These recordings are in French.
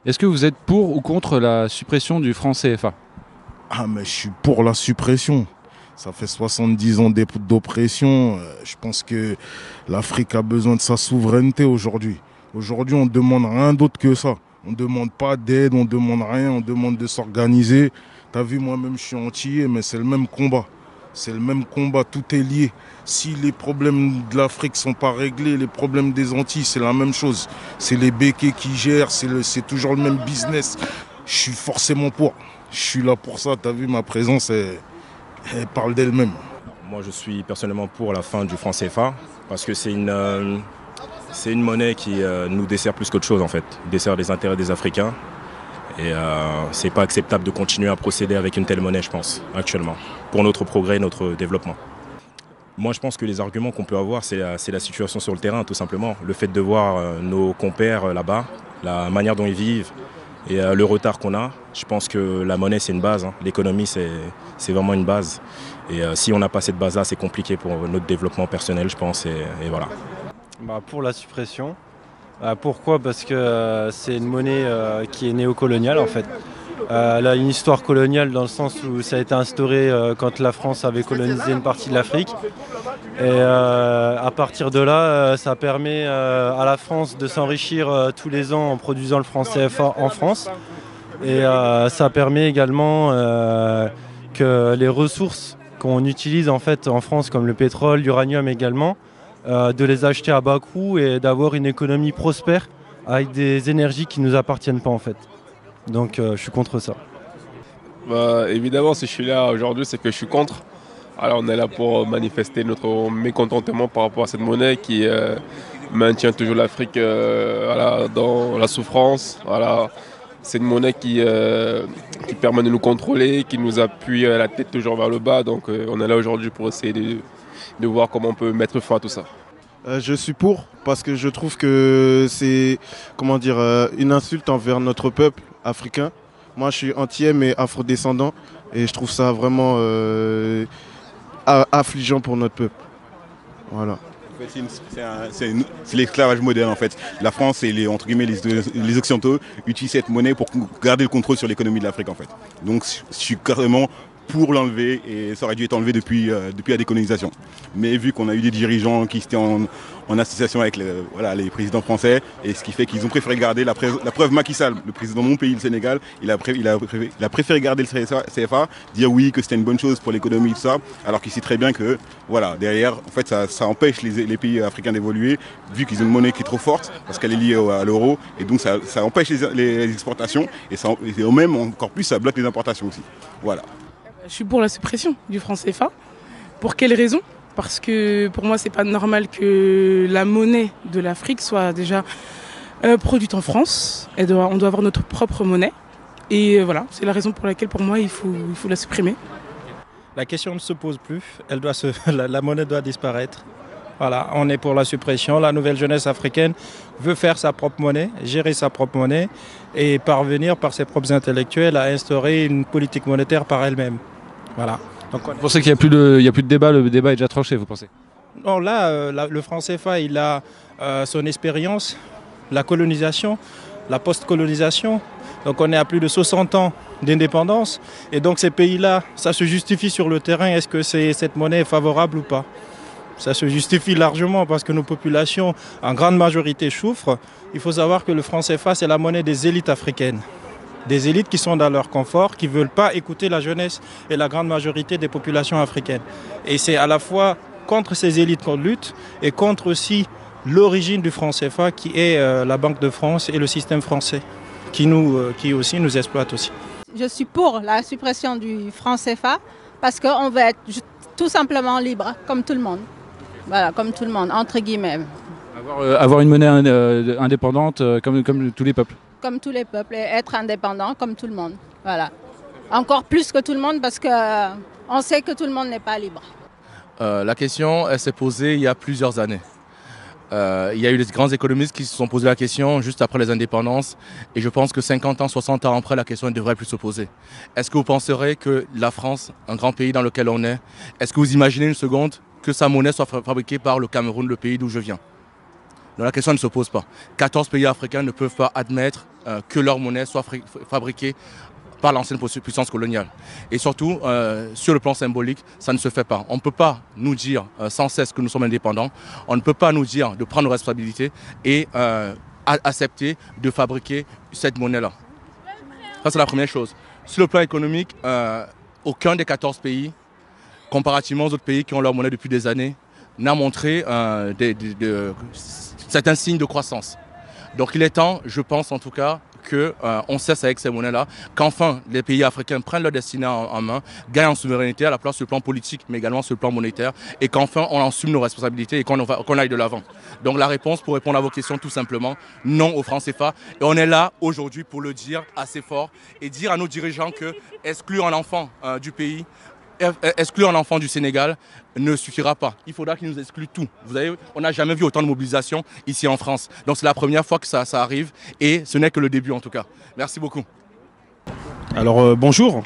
Est-ce que vous êtes pour ou contre la suppression du franc CFA? Ah, mais je suis pour la suppression. Ça fait 70 ans d'oppression. Je pense que l'Afrique a besoin de sa souveraineté aujourd'hui. Aujourd'hui, on ne demande rien d'autre que ça. On ne demande pas d'aide, on ne demande rien, on demande de s'organiser. T'as vu, moi-même, je suis antillais, mais c'est le même combat. C'est le même combat, tout est lié. Si les problèmes de l'Afrique ne sont pas réglés, les problèmes des Antilles, c'est la même chose. C'est les béquets qui gèrent, c'est toujours le même business. Je suis forcément pour. Je suis là pour ça, t'as vu, ma présence, elle parle d'elle-même. Moi, je suis personnellement pour la fin du franc CFA parce que c'est une monnaie qui nous dessert plus qu'autre chose en fait. Dessert les intérêts des Africains. Et c'est pas acceptable de continuer à procéder avec une telle monnaie, je pense, actuellement, pour notre progrès et notre développement. Moi, je pense que les arguments qu'on peut avoir, c'est la situation sur le terrain, tout simplement. Le fait de voir nos compères là-bas, la manière dont ils vivent et le retard qu'on a. Je pense que la monnaie, c'est une base. Hein. L'économie, c'est vraiment une base. Et si on n'a pas cette base-là, c'est compliqué pour notre développement personnel, je pense. Et voilà. Pour la suppression. Pourquoi? Parce que c'est une monnaie qui est néocoloniale en fait. Elle a une histoire coloniale dans le sens où ça a été instauré quand la France avait colonisé une partie de l'Afrique. Et à partir de là, ça permet à la France de s'enrichir tous les ans en produisant le franc CFA en France. Et ça permet également que les ressources qu'on utilise en fait en France, comme le pétrole, l'uranium également, de les acheter à bas coût et d'avoir une économie prospère avec des énergies qui ne nous appartiennent pas en fait. Donc je suis contre ça. Évidemment, si je suis là aujourd'hui, c'est que je suis contre. Alors on est là pour manifester notre mécontentement par rapport à cette monnaie qui maintient toujours l'Afrique dans la souffrance. Voilà. C'est une monnaie qui permet de nous contrôler, qui nous appuie la tête toujours vers le bas. Donc on est là aujourd'hui pour essayer de voir comment on peut mettre fin à tout ça. Je suis pour parce que je trouve que c'est une insulte envers notre peuple africain. Moi je suis antillais mais afrodescendant et je trouve ça vraiment affligeant pour notre peuple. Voilà. C'est l'esclavage moderne en fait. La France et entre guillemets, les Occidentaux utilisent cette monnaie pour garder le contrôle sur l'économie de l'Afrique en fait. Donc je suis carrément pour l'enlever et ça aurait dû être enlevé depuis la décolonisation. Mais vu qu'on a eu des dirigeants qui étaient en association avec les présidents français, et ce qui fait qu'ils ont préféré garder la preuve Macky Sall, le président de mon pays, le Sénégal, il a préféré garder le CFA, dire oui que c'était une bonne chose pour l'économie et tout ça, alors qu'il sait très bien que derrière, en fait, ça empêche les pays africains d'évoluer, vu qu'ils ont une monnaie qui est trop forte, parce qu'elle est liée à l'euro, et donc ça empêche les exportations, et même encore plus, ça bloque les importations aussi. Voilà. Je suis pour la suppression du franc CFA. Pour quelles raisons? Parce que pour moi, c'est pas normal que la monnaie de l'Afrique soit déjà produite en France. On doit avoir notre propre monnaie. Et voilà, c'est la raison pour laquelle pour moi, il faut la supprimer. La question ne se pose plus. La monnaie doit disparaître. Voilà, on est pour la suppression. La nouvelle jeunesse africaine veut faire sa propre monnaie, gérer sa propre monnaie et parvenir par ses propres intellectuels à instaurer une politique monétaire par elle-même. Voilà. Donc, vous pensez qu'il n'y a plus de débat, le débat est déjà tranché, vous pensez? Non, là, le franc CFA, il a son expérience, la colonisation, la post-colonisation. Donc on est à plus de 60 ans d'indépendance. Et donc ces pays-là, ça se justifie sur le terrain. Est-ce que cette monnaie est favorable ou pas? Ça se justifie largement parce que nos populations, en grande majorité, souffrent. Il faut savoir que le franc CFA, c'est la monnaie des élites africaines. Des élites qui sont dans leur confort, qui ne veulent pas écouter la jeunesse et la grande majorité des populations africaines. Et c'est à la fois contre ces élites qu'on lutte et contre aussi l'origine du franc CFA qui est la Banque de France et le système français qui aussi nous exploite aussi. Je suis pour la suppression du franc CFA parce qu'on veut être tout simplement libre, comme tout le monde. Voilà, comme tout le monde, entre guillemets. Avoir une monnaie indépendante comme tous les peuples. Comme tous les peuples, et être indépendant comme tout le monde. Voilà. Encore plus que tout le monde parce qu'on sait que tout le monde n'est pas libre. La question, elle s'est posée il y a plusieurs années. Il y a eu des grands économistes qui se sont posé la question juste après les indépendances et je pense que 50 ans, 60 ans après, la question ne devrait plus se poser. Est-ce que vous penserez que la France, un grand pays dans lequel on est-ce que vous imaginez une seconde que sa monnaie soit fabriquée par le Cameroun, le pays d'où je viens? Donc la question ne se pose pas. 14 pays africains ne peuvent pas admettre que leur monnaie soit fabriquée par l'ancienne puissance coloniale. Et surtout, sur le plan symbolique, ça ne se fait pas. On ne peut pas nous dire sans cesse que nous sommes indépendants. On ne peut pas nous dire de prendre nos responsabilités et accepter de fabriquer cette monnaie-là. Ça, c'est la première chose. Sur le plan économique, aucun des 14 pays, comparativement aux autres pays qui ont leur monnaie depuis des années, n'a montré certains signes de croissance. Donc il est temps, je pense en tout cas, qu'on cesse avec ces monnaies-là, qu'enfin les pays africains prennent leur destinée en main, gagnent en souveraineté à la place sur le plan politique, mais également sur le plan monétaire, et qu'enfin on assume nos responsabilités et qu'on aille de l'avant. Donc la réponse, pour répondre à vos questions, tout simplement, non au franc CFA. Et on est là aujourd'hui pour le dire assez fort et dire à nos dirigeants que exclure un enfant du pays, exclure un enfant du Sénégal ne suffira pas. Il faudra qu'ils nous excluent tout. Vous savez, on n'a jamais vu autant de mobilisation ici en France. Donc c'est la première fois que ça arrive et ce n'est que le début en tout cas. Merci beaucoup. Alors bonjour.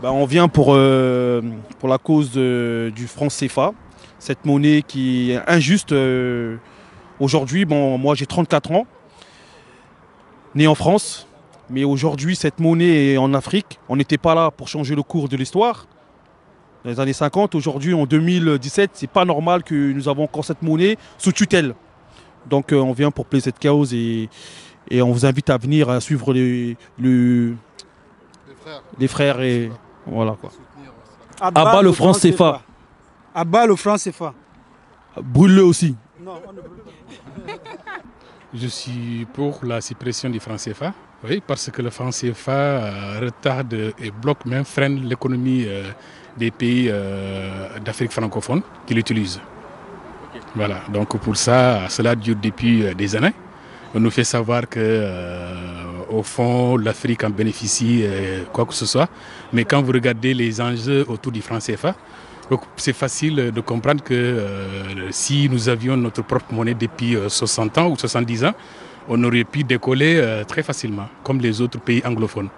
On vient pour la cause du franc CFA. Cette monnaie qui est injuste aujourd'hui. Moi j'ai 34 ans, né en France. Mais aujourd'hui cette monnaie est en Afrique. On n'était pas là pour changer le cours de l'histoire. Dans les années 50, aujourd'hui en 2017, c'est pas normal que nous avons encore cette monnaie sous tutelle. Donc on vient pour plaider cette cause et on vous invite à venir à suivre les frères et voilà quoi. Abat le franc CFA. Abat le franc CFA. Brûle-le aussi. Non, Je suis pour la suppression du franc CFA. Oui, parce que le franc CFA retarde et bloque, même freine l'économie des pays d'Afrique francophone qui l'utilisent. Okay. Voilà, donc pour ça, cela dure depuis des années. On nous fait savoir qu'au fond, l'Afrique en bénéficie, quoi que ce soit. Mais quand vous regardez les enjeux autour du franc CFA, c'est facile de comprendre que si nous avions notre propre monnaie depuis 60 ans ou 70 ans, on aurait pu décoller très facilement, comme les autres pays anglophones.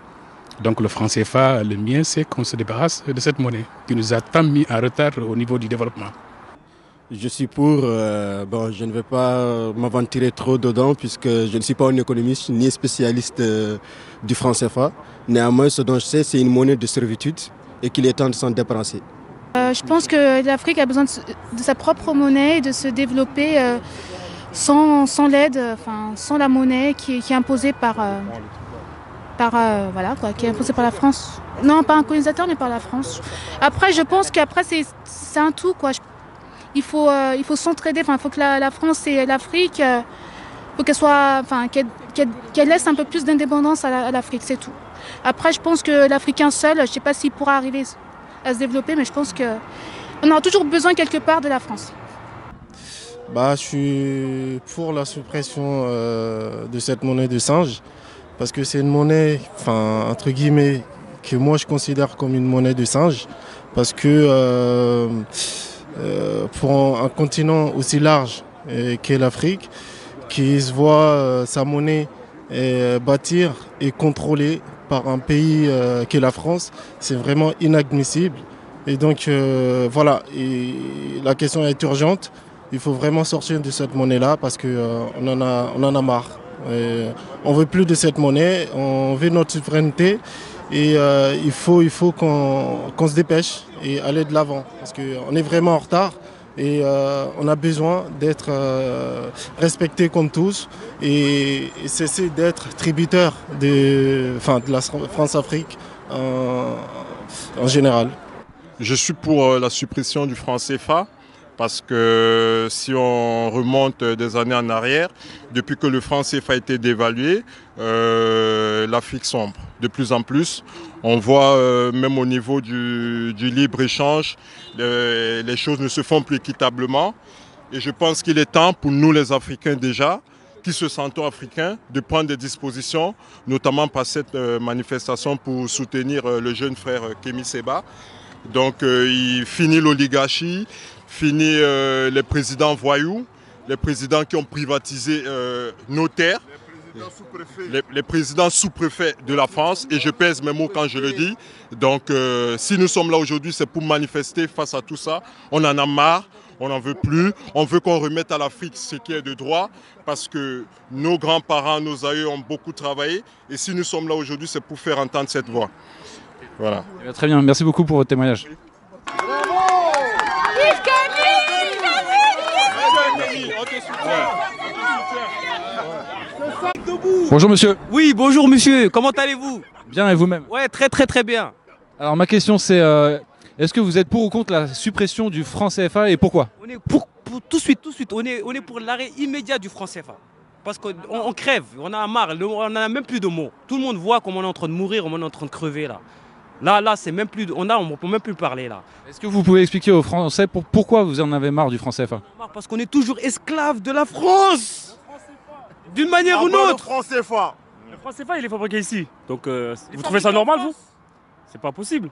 Donc le franc CFA, le mien, c'est qu'on se débarrasse de cette monnaie qui nous a tant mis en retard au niveau du développement. Je suis pour, je ne vais pas m'aventurer trop dedans puisque je ne suis pas un économiste ni spécialiste du franc CFA. Néanmoins, ce dont je sais, c'est une monnaie de servitude et qu'il est temps de s'en débarrasser. Je pense que l'Afrique a besoin de sa propre monnaie et de se développer sans l'aide, sans la monnaie qui est imposée qui est imposée par la France. Non, pas un colonisateur, mais par la France. Après, je pense qu'après c'est un tout quoi. Il faut s'entraider. Il faut que la France et l'Afrique, faut qu'elle laisse un peu plus d'indépendance à l'Afrique, c'est tout. Après, je pense que l'Africain seul, je ne sais pas s'il pourra arriver à se développer, mais je pense qu'on aura toujours besoin quelque part de la France. Je suis pour la suppression de cette monnaie de singe, parce que c'est une monnaie, entre guillemets, que moi je considère comme une monnaie de singe, parce que pour un continent aussi large qu'est l'Afrique, qui se voit sa monnaie bâtir et contrôlée par un pays qu'est la France, c'est vraiment inadmissible. Et donc voilà, et la question est urgente. Il faut vraiment sortir de cette monnaie-là parce qu'on en a marre. On ne veut plus de cette monnaie, on veut notre souveraineté et il faut qu'on se dépêche et aller de l'avant parce qu'on est vraiment en retard et on a besoin d'être respecté comme tous et cesser d'être tributaire de la France-Afrique en général. Je suis pour la suppression du franc CFA. Parce que si on remonte des années en arrière, depuis que le franc CFA a été dévalué, l'Afrique sombre. De plus en plus, on voit même au niveau du libre-échange, les choses ne se font plus équitablement. Et je pense qu'il est temps pour nous les Africains déjà, qui se sentons africains, de prendre des dispositions, notamment par cette manifestation pour soutenir le jeune frère Kémy Séba. Donc il finit l'oligarchie, fini les présidents voyous, les présidents qui ont privatisé nos terres, les présidents sous-préfets de la France, et je pèse mes mots quand je le dis. Donc si nous sommes là aujourd'hui, c'est pour manifester face à tout ça. On en a marre, on n'en veut plus. On veut qu'on remette à l'Afrique ce qui est de droit, parce que nos grands-parents, nos aïeux ont beaucoup travaillé. Et si nous sommes là aujourd'hui, c'est pour faire entendre cette voix. Voilà. Très bien, merci beaucoup pour votre témoignage. Bonjour monsieur. Oui, bonjour monsieur, comment allez-vous? Bien, et vous-même? Ouais, très bien. Alors ma question c'est, est-ce que vous êtes pour ou contre la suppression du franc CFA et pourquoi? On est pour tout de suite, on est pour l'arrêt immédiat du franc CFA. Parce qu'on crève, on a marre, on n'a même plus de mots. Tout le monde voit comment on est en train de mourir, comment on est en train de crever là. Là, c'est même plus, on peut même plus parler là. Est-ce que vous pouvez expliquer aux Français pourquoi vous en avez marre du franc CFA? Parce qu'on est toujours esclave de la France, d'une manière ou d'une autre. Le franc CFA. Le franc CFA, il est fabriqué ici. Donc, vous trouvez ça normal, vous? C'est pas possible.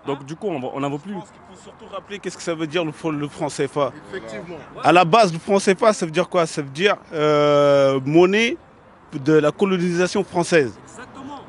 Donc, du coup, on n'en veut plus. Il faut surtout rappeler qu'est-ce que ça veut dire le franc CFA. Effectivement. À la base, le franc CFA, ça veut dire quoi? Ça veut dire monnaie de la colonisation française.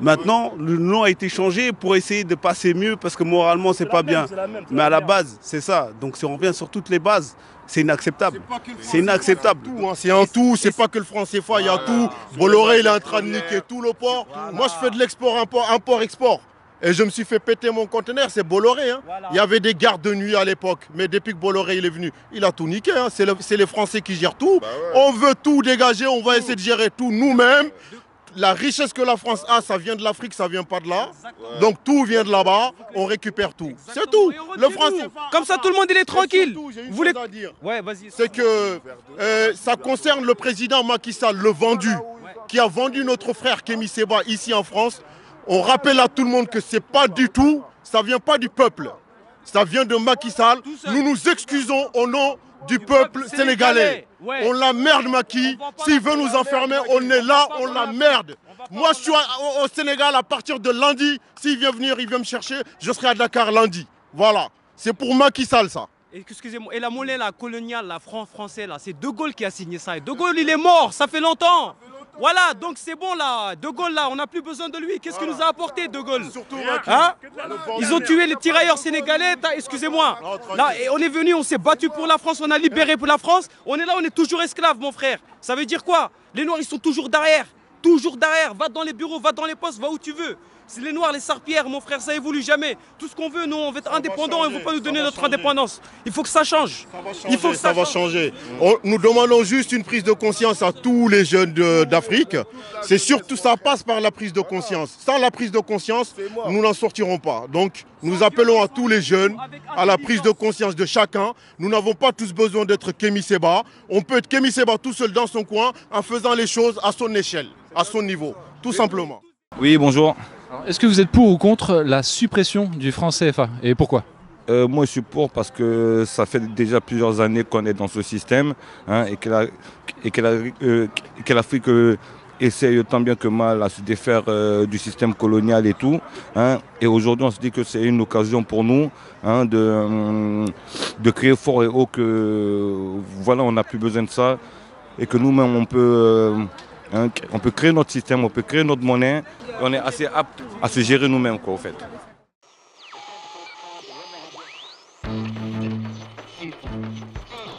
Maintenant, le nom a été changé pour essayer de passer mieux parce que moralement, c'est pas bien. Mais à la base, c'est ça. Donc si on revient sur toutes les bases, c'est inacceptable. C'est inacceptable. C'est un tout, c'est pas que le franc CFA, il y a tout. Bolloré, il est en train de niquer tout le port. Moi, je fais de l'export, import-export. Et je me suis fait péter mon conteneur, c'est Bolloré. Hein. Il y avait des gardes de nuit à l'époque, mais depuis que Bolloré il est venu, il a tout niqué. Hein. C'est les Français qui gèrent tout. On veut tout dégager, on va essayer de gérer tout nous-mêmes. La richesse que la France a, ça vient de l'Afrique, ça vient pas de là. Donc tout vient de là-bas, on récupère tout. C'est tout. Le français. Comme ça, tout le monde il est tranquille. Vous voulez dire? C'est que ça concerne le président Macky Sall, le vendu, qui a vendu notre frère Kémy Séba ici en France. On rappelle à tout le monde que c'est pas du tout, ça vient pas du peuple. Ça vient de Macky Sall. Nous nous excusons au nom du peuple sénégalais. On l'emmerde Macky. S'il veut nous enfermer, on est là, on l'emmerde. Moi, je suis au Sénégal à partir de lundi. S'il vient venir, il vient me chercher. Je serai à Dakar lundi. Voilà. C'est pour Macky Sall, ça. Excusez-moi, et la monnaie la coloniale, la franc français, là, c'est De Gaulle qui a signé ça. Et De Gaulle, il est mort, ça fait longtemps. Voilà, donc c'est bon là. De Gaulle, là, on n'a plus besoin de lui. Qu'est-ce qu'il nous a apporté, De Gaulle? Hein? Ils ont tué les tirailleurs sénégalais, excusez-moi. Là, et on est venu, on s'est battu pour la France, on a libéré pour la France. On est là, on est toujours esclaves, mon frère. Ça veut dire quoi? Les Noirs, ils sont toujours derrière. Toujours derrière. Va dans les bureaux, va dans les postes, va où tu veux. C'est les Noirs, les Sarpierres, mon frère, ça évolue jamais. Tout ce qu'on veut, nous, on veut être indépendants et on ne veut pas nous donner notre indépendance. Il faut que ça change. Il faut que ça va changer. Nous demandons juste une prise de conscience à tous les jeunes d'Afrique. C'est surtout, ça passe par la prise de conscience. Sans la prise de conscience, nous n'en sortirons pas. Donc, nous appelons à tous les jeunes à la prise de conscience de chacun. Nous n'avons pas tous besoin d'être Kémy Séba. On peut être Kémy Séba tout seul dans son coin en faisant les choses à son échelle, à son niveau, tout simplement. Oui, bonjour. Est-ce que vous êtes pour ou contre la suppression du franc CFA et pourquoi? Moi je suis pour parce que ça fait déjà plusieurs années qu'on est dans ce système hein, et que l'Afrique essaye tant bien que mal à se défaire du système colonial et tout. Hein, et aujourd'hui on se dit que c'est une occasion pour nous hein, de créer fort et haut que voilà, on n'a plus besoin de ça et que nous-mêmes on peut créer notre système, on peut créer notre monnaie, et on est assez apte à se gérer nous-mêmes quoi, au fait.